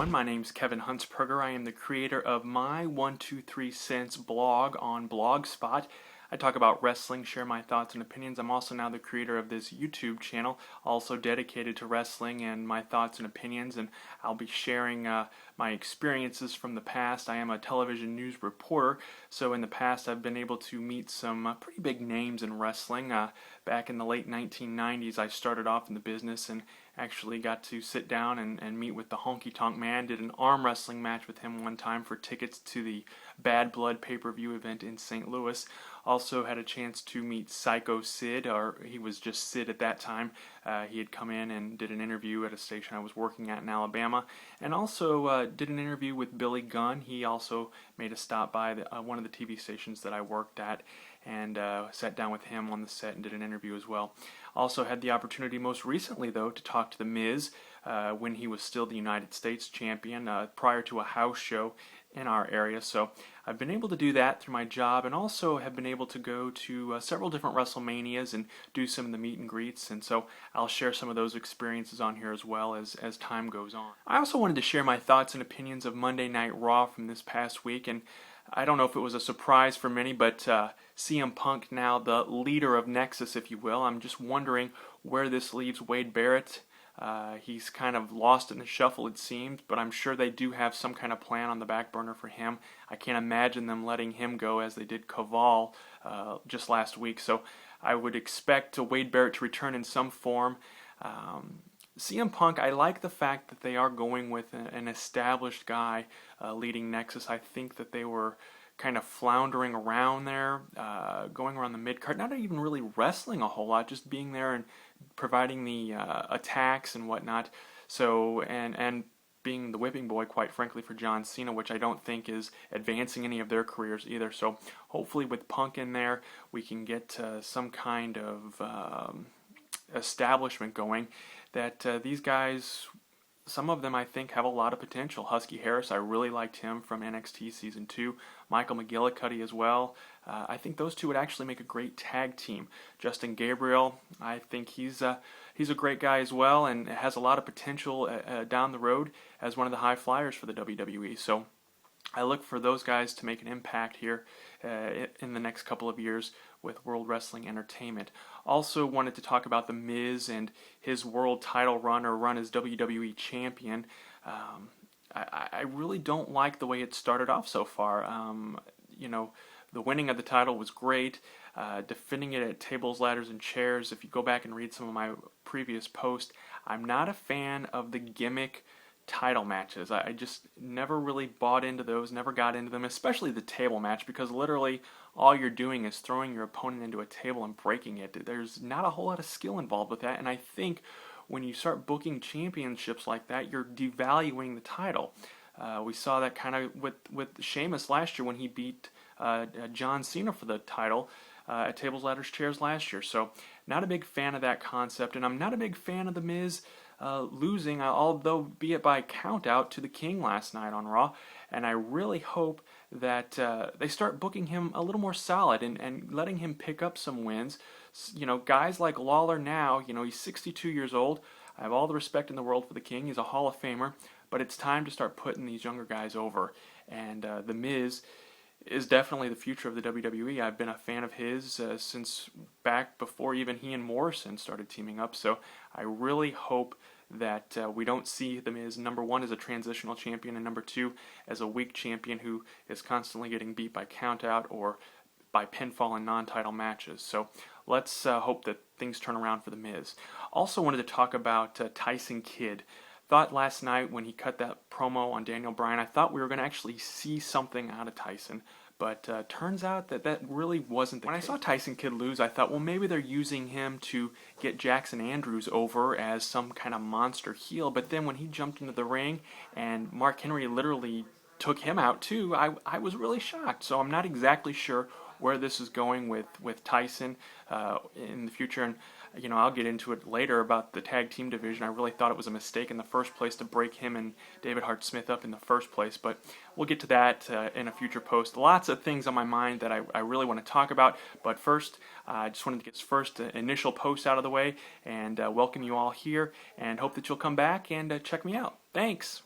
everyone. My name's Kevin Huntsperger. I am the creator of my 123 Cents blog on Blogspot. I talk about wrestling, share my thoughts and opinions. I'm also now the creator of this YouTube channel, also dedicated to wrestling and my thoughts and opinions, and I'll be sharing my experiences from the past. I am a television news reporter, so in the past I've been able to meet some pretty big names in wrestling. Back in the late 1990s, I started off in the business and actually got to sit down and meet with the Honky Tonk Man. Did an arm wrestling match with him one time for tickets to the Bad Blood pay-per-view event in St. Louis. Also had a chance to meet Psycho Sid, or he was just Sid at that time. He had come in and did an interview at a station I was working at in Alabama, and also did an interview with Billy Gunn. He also made a stop by one of the TV stations that I worked at, and sat down with him on the set and did an interview as well. Also had the opportunity most recently, though, to talk to The Miz when he was still the United States champion prior to a house show in our area. So I've been able to do that through my job, and also have been able to go to several different WrestleManias and do some of the meet and greets, and so I'll share some of those experiences on here as well as time goes on. I also wanted to share my thoughts and opinions of Monday Night Raw from this past week, and I don't know if it was a surprise for many, but CM Punk now the leader of Nexus, if you will. I'm just wondering where this leaves Wade Barrett. He's kind of lost in the shuffle, it seems, but I'm sure they do have some kind of plan on the back burner for him. I can't imagine them letting him go as they did Kaval just last week, so I would expect Wade Barrett to return in some form. CM Punk, I like the fact that they are going with an established guy leading Nexus. I think that they were kind of floundering around there, going around the mid-card, not even really wrestling a whole lot, just being there and providing the attacks and whatnot. So, and being the whipping boy, quite frankly, for John Cena, which I don't think is advancing any of their careers either. So hopefully with Punk in there, we can get some kind of establishment going that these guys, some of them I think have a lot of potential. Husky Harris, I really liked him from NXT Season 2. Michael McGillicuddy as well. I think those two would actually make a great tag team. Justin Gabriel, I think he's a great guy as well, and has a lot of potential down the road as one of the high flyers for the WWE. So I look for those guys to make an impact here in the next couple of years with World Wrestling Entertainment. Also wanted to talk about The Miz and his world title run as WWE champion. I really don't like the way it started off so far. The winning of the title was great. Defending it at tables, ladders, and chairs. If you go back and read some of my previous posts, I'm not a fan of the gimmick title matches. I just never really bought into those, never got into them, especially the table match, because literally all you're doing is throwing your opponent into a table and breaking it. There's not a whole lot of skill involved with that, and I think when you start booking championships like that, you're devaluing the title. We saw that kind of with Sheamus last year when he beat John Cena for the title at Tables, Ladders, Chairs last year. So not a big fan of that concept, and I'm not a big fan of The Miz losing, although be it by count out, to the King last night on Raw. And I really hope that they start booking him a little more solid and letting him pick up some wins. Guys like Lawler now, he's 62 years old. I have all the respect in the world for the King. He's a Hall of Famer. But it's time to start putting these younger guys over. And The Miz is definitely the future of the WWE. I've been a fan of his since back before even he and Morrison started teaming up. So I really hope that we don't see The Miz, number one, as a transitional champion, and number two, as a weak champion who is constantly getting beat by countout or by pinfall in non-title matches. So let's hope that things turn around for The Miz. Also wanted to talk about Tyson Kidd. Thought last night when he cut that promo on Daniel Bryan, I thought we were going to actually see something out of Tyson, but turns out that really wasn't the case. When I saw Tyson Kidd lose, I thought, well, maybe they're using him to get Jackson Andrews over as some kind of monster heel, but then when he jumped into the ring and Mark Henry literally took him out too, I was really shocked. So I'm not exactly sure where this is going with Tyson in the future, and I'll get into it later about the tag team division. I really thought it was a mistake in the first place to break him and David Hart Smith up in the first place, but we'll get to that in a future post. Lots of things on my mind that I really want to talk about, but first, I just wanted to get this first initial post out of the way and welcome you all here, and hope that you'll come back and check me out. Thanks!